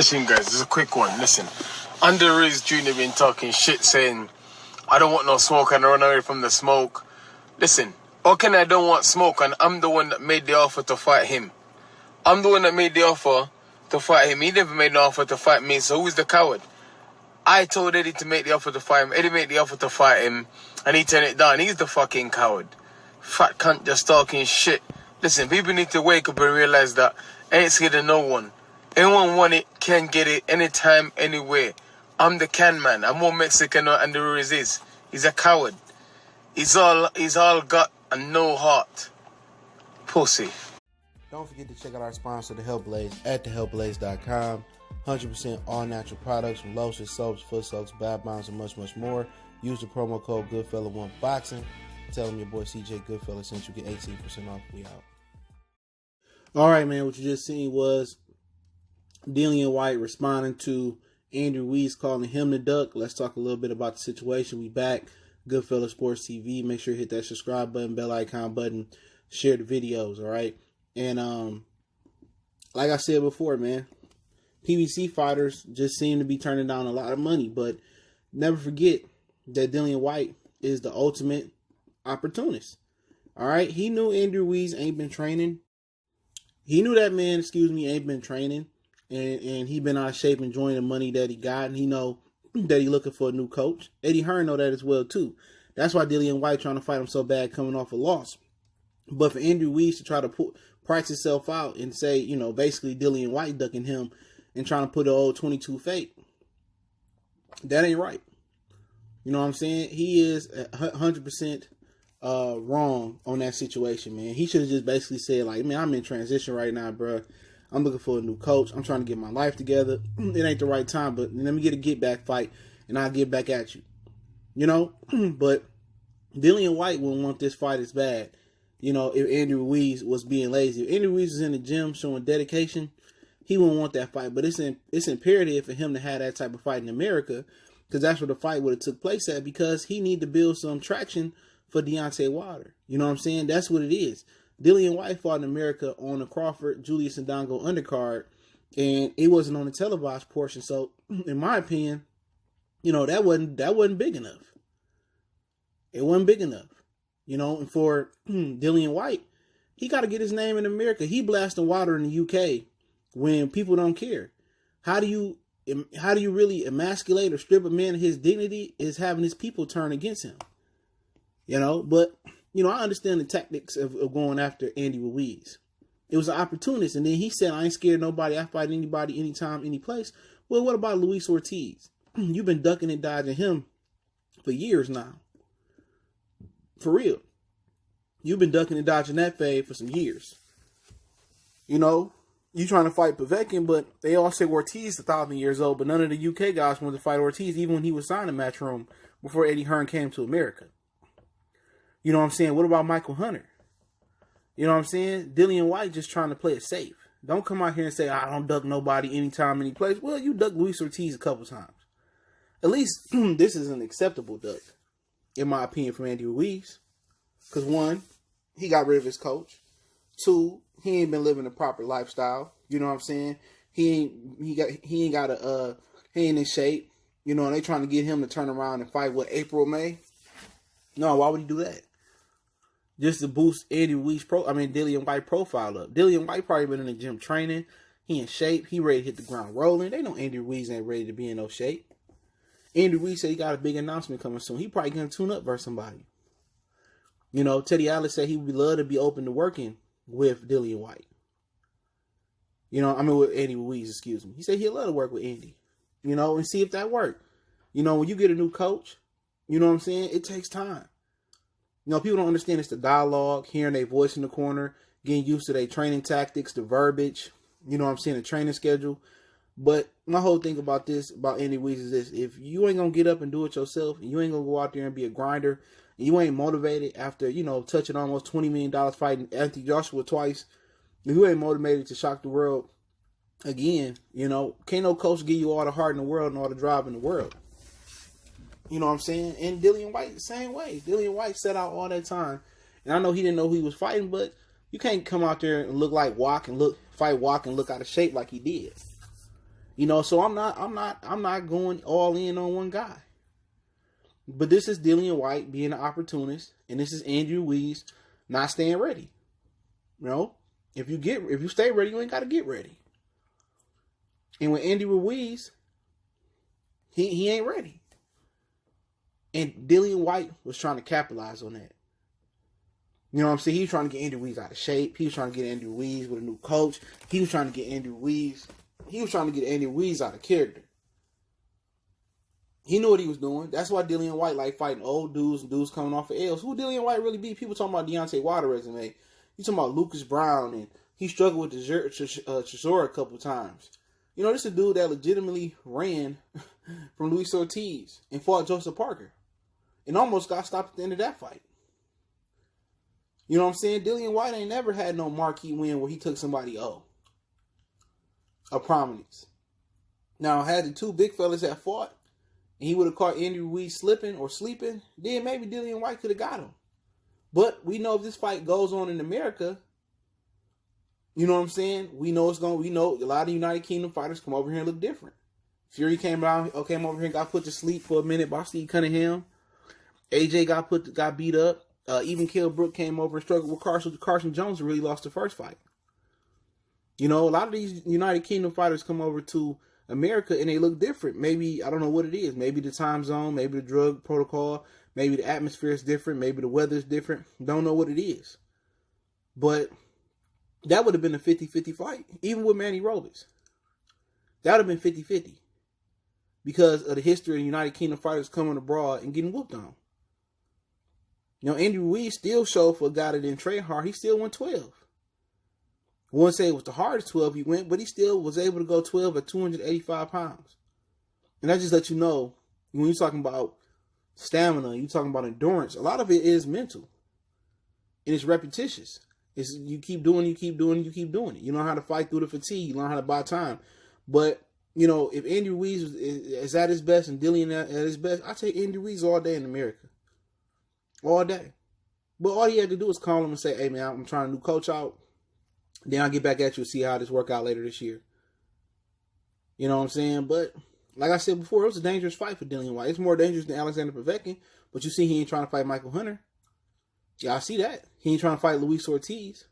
Listen, guys, this is a quick one. Listen, under Ruiz Jr. been talking shit, saying, I don't want no smoke and I run away from the smoke. Listen, how can I don't want smoke and I'm the one that made the offer to fight him? I'm the one that made the offer to fight him. He never made the offer to fight me, so who's the coward? I told Eddie to make the offer to fight him. Eddie made the offer to fight him, and he turned it down. He's the fucking coward. Fat cunt just talking shit. Listen, people need to wake up and realize that I ain't scared of no one. Anyone want it, can get it, anytime, anywhere. I'm the can man. I'm more Mexican than the Ruiz is. He's a coward. He's all gut and no heart. Pussy. Don't forget to check out our sponsor, The Health Blaze, at thehealthblaze.com. 100% all natural products from lotions, soaps, foot soaks, bath bombs, and much, much more. Use the promo code Goodfella1Boxing. Tell them your boy CJ Goodfella sent you, get 18% off. We out. All right, man. What you just seen was Dillian Whyte responding to Andrew Ruiz calling him the duck. Let's talk a little bit about the situation. We back. Goodfella Sports TV. Make sure you hit that subscribe button, bell icon button, share the videos. All right. And like I said before, man, PBC fighters just seem to be turning down a lot of money, but never forget that Dillian Whyte is the ultimate opportunist. All right, he knew Andrew Ruiz ain't been training. He knew that man, ain't been training, and he been out of shape enjoying the money that he got, and he know that he looking for a new coach. Eddie Hearn know that as well too. That's why Dillian Whyte trying to fight him so bad coming off a loss. But for Andrew Ruiz to try to price himself out and say, you know, basically Dillian Whyte ducking him and trying to put an old 22 fake, that ain't right. You know what I'm saying? He is 100% wrong on that situation, man. He should have just basically said, like, man, I'm in transition right now, bro. I'm looking for a new coach. I'm trying to get my life together. It ain't the right time, but let me get a get-back fight, and I'll get back at you. You know? But Dillian Whyte wouldn't want this fight as bad, you know, if Andrew Ruiz was being lazy. If Andrew Ruiz was in the gym showing dedication, he wouldn't want that fight. But it's imperative for him to have that type of fight in America, because that's where the fight would have took place at, because he need to build some traction for Deontay Wilder. You know what I'm saying? That's what it is. Dillian Whyte fought in America on the Crawford Julius Ndongo undercard, and it wasn't on the televised portion. So, in my opinion, you know, that wasn't big enough. It wasn't big enough. You know, and for Dillian Whyte, he got to get his name in America. He blasting Wilder in the UK when people don't care. How do you really emasculate or strip a man of his dignity is having his people turn against him. You know, but, you know, I understand the tactics of going after Andy Ruiz. It was an opportunist. And then he said, I ain't scared of nobody. I fight anybody, anytime, any place. Well, what about Luis Ortiz? You've been ducking and dodging him for years now. For real. You've been ducking and dodging that fade for some years. You know, you trying to fight Povetkin, but they all say Ortiz is 1,000 years old, but none of the UK guys wanted to fight Ortiz, even when he was signed in Matchroom before Eddie Hearn came to America. You know what I'm saying? What about Michael Hunter? You know what I'm saying? Dillian Whyte just trying to play it safe. Don't come out here and say, I don't duck nobody anytime, any place. Well, you ducked Luis Ortiz a couple times. At least this is an acceptable duck, in my opinion, from Andy Ruiz. Because one, he got rid of his coach. Two, he ain't been living a proper lifestyle. You know what I'm saying? He ain't in shape. You know, and they trying to get him to turn around and fight, April, May? No, why would he do that? Just to boost Dillian Whyte profile up. Dillian Whyte probably been in the gym training. He in shape. He ready to hit the ground rolling. They know Andy Ruiz ain't ready to be in no shape. Andy Ruiz said he got a big announcement coming soon. He probably gonna tune up versus somebody. You know, Teddy Atlas said he would love to be open to working with Dillian Whyte. You know, with Andy Ruiz, excuse me. He said he'd love to work with Andy. You know, and see if that worked. You know, when you get a new coach, you know what I'm saying? It takes time. You know, people don't understand it's the dialogue, hearing their voice in the corner, getting used to their training tactics, the verbiage, you know what I'm saying, the training schedule. But my whole thing about Andy Ruiz is this: if you ain't going to get up and do it yourself, and you ain't going to go out there and be a grinder, and you ain't motivated after, you know, touching almost $20 million fighting Anthony Joshua twice, if you ain't motivated to shock the world again, you know, can't no coach give you all the heart in the world and all the drive in the world. You know what I'm saying? And Dillian Whyte, the same way. Dillian Whyte set out all that time. And I know he didn't know who he was fighting, but you can't come out there and look like fight walk and look out of shape like he did. So I'm not going all in on one guy. But this is Dillian Whyte being an opportunist, and this is Andrew Ruiz not staying ready. If you stay ready, you ain't got to get ready. And with Andy Ruiz, he ain't ready. And Dillian Whyte was trying to capitalize on that. You know what I'm saying? He was trying to get Andy Ruiz out of shape. He was trying to get Andy Ruiz with a new coach. He was trying to get Andy Ruiz out of character. He knew what he was doing. That's why Dillian Whyte like fighting old dudes and dudes coming off of L's. Who Dillian Whyte really be? People talking about Deontay Wilder resume. You talking about Lucas Brown, and he struggled with the Chisora a couple times. This is a dude that legitimately ran from Luis Ortiz and fought Joseph Parker and almost got stopped at the end of that fight. You know what I'm saying? Dillian Whyte ain't never had no marquee win where he took somebody of prominence. Now, had the two big fellas that fought, and he would have caught Andy Ruiz slipping or sleeping, then maybe Dillian Whyte could have got him. But we know if this fight goes on in America, you know what I'm saying? We know a lot of United Kingdom fighters come over here and look different. Fury came over here and got put to sleep for a minute by Steve Cunningham. AJ got beat up. Even Kell Brook came over and struggled with Carson Jones and really lost the first fight. A lot of these United Kingdom fighters come over to America and they look different. Maybe, I don't know what it is. Maybe the time zone, maybe the drug protocol, maybe the atmosphere is different, maybe the weather is different. Don't know what it is. But that would have been a 50-50 fight, even with Manny Robles. That would have been 50-50 because of the history of United Kingdom fighters coming abroad and getting whooped on. Andy Ruiz still showed for a guy that didn't train hard. He still went 12. I wouldn't say it was the hardest 12 he went, but he still was able to go 12 at 285 pounds. And that just lets you know, when you're talking about stamina, you're talking about endurance, a lot of it is mental. And it's repetitious. It's you keep doing it. You learn how to fight through the fatigue. You learn how to buy time. But, if Andy Ruiz is at his best and Dillian at his best, I take Andy Ruiz all day in America. All day. But all he had to do was call him and say, hey, man, I'm trying a new coach out. Then I'll get back at you and see how this work out later this year. You know what I'm saying? But like I said before, it was a dangerous fight for Dillian Whyte. It's more dangerous than Alexander Povetkin. But you see he ain't trying to fight Michael Hunter. Yeah, I see that. He ain't trying to fight Luis Ortiz.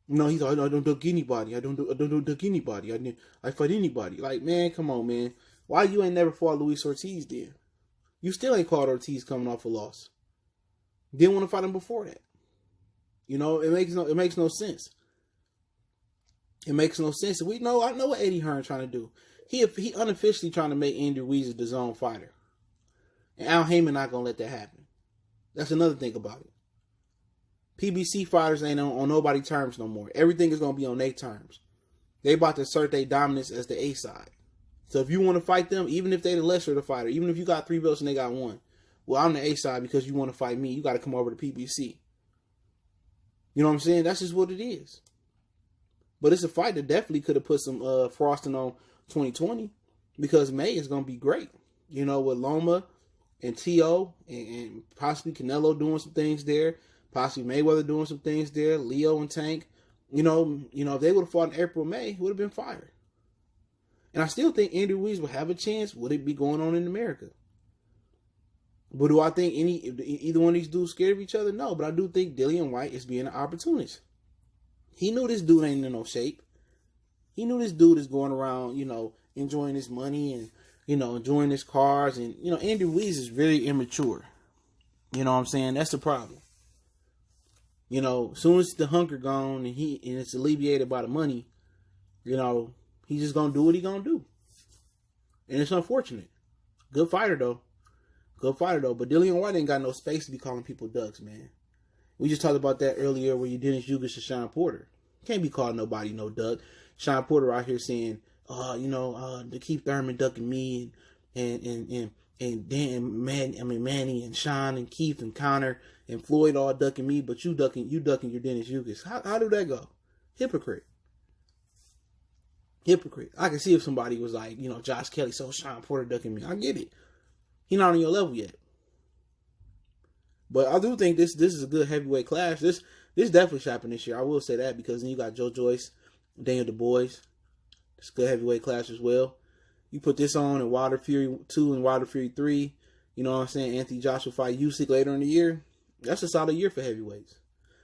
He's like, I don't duck anybody. I don't duck anybody. I fight anybody. Like, man, come on, man. Why you ain't never fought Luis Ortiz then? You still ain't caught Ortiz coming off a loss. Didn't want to fight him before that. It makes no sense. It makes no sense. I know what Eddie Hearn trying to do. He unofficially trying to make Andy Ruiz a DAZN fighter. And Al Heyman not going to let that happen. That's another thing about it. PBC fighters ain't on nobody's terms no more. Everything is going to be on their terms. They about to assert their dominance as the A side. So if you want to fight them, even if they the lesser of the fighter, even if you got 3 belts and they got 1, well, I'm the A side because you want to fight me. You got to come over to PBC. You know what I'm saying? That's just what it is. But it's a fight that definitely could have put some frosting on 2020 because May is going to be great. With Loma and T.O. and possibly Canelo doing some things there, possibly Mayweather doing some things there, Leo and Tank. If they would have fought in April, May, it would have been fire. And I still think Andy Ruiz would have a chance. Would it be going on in America? But do I think either one of these dudes scared of each other? No, but I do think Dillian Whyte is being an opportunist. He knew this dude ain't in no shape. He knew this dude is going around, enjoying his money and, enjoying his cars. And, Andy Ruiz is very immature. You know what I'm saying? That's the problem. As soon as the hunger gone and it's alleviated by the money, he's just going to do what he going to do. And it's unfortunate. Good fighter, though. But Dillian Whyte ain't got no space to be calling people ducks, man. We just talked about that earlier where you Dennis Ugas to Sean Porter. Can't be calling nobody no duck. Sean Porter out here saying, to Keith Thurman ducking me and Dan, Manny and Sean and Keith and Connor and Floyd all ducking me, but you ducking your Dennis Ugas. How do that go? Hypocrite. I can see if somebody was like, Josh Kelly, so Sean Porter ducking me. I get it. He's not on your level yet. But I do think this is a good heavyweight clash. This definitely should happen this year. I will say that because then you got Joe Joyce, Daniel Du Bois. It's a good heavyweight class as well. You put this on in Wilder Fury 2 and Wilder Fury 3. You know what I'm saying? Anthony Joshua fight Usyk later in the year. That's a solid year for heavyweights.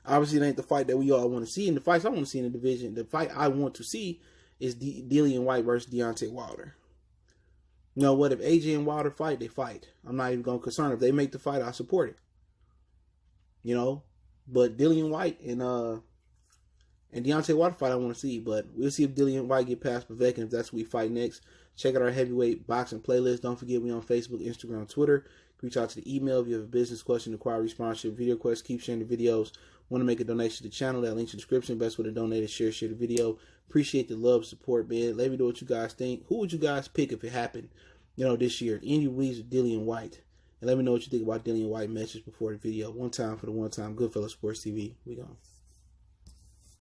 Obviously, it ain't the fight that we all want to see. And the fights I want to see in the division, the fight I want to see is Dillian Whyte versus Deontay Wilder. You know what? If AJ and Wilder fight, they fight. I'm not even going to concern. If they make the fight, I support it. You know? But Dillian Whyte and Deontay Wilder fight I want to see. But we'll see if Dillian Whyte get past Povetkin, if that's what we fight next. Check out our heavyweight boxing playlist. Don't forget we on Facebook, Instagram, Twitter. Reach out to the email if you have a business question, inquiry, sponsorship, video request. Keep sharing the videos. Want to make a donation to the channel? That link's in the description. Best way to donate is share the video. Appreciate the love, support, man. Let me know what you guys think. Who would you guys pick if it happened, this year? Andy Ruiz or Dillian Whyte? And let me know what you think about Dillian Whyte message before the video. One time for the one time. Goodfellas Sports TV. We gone.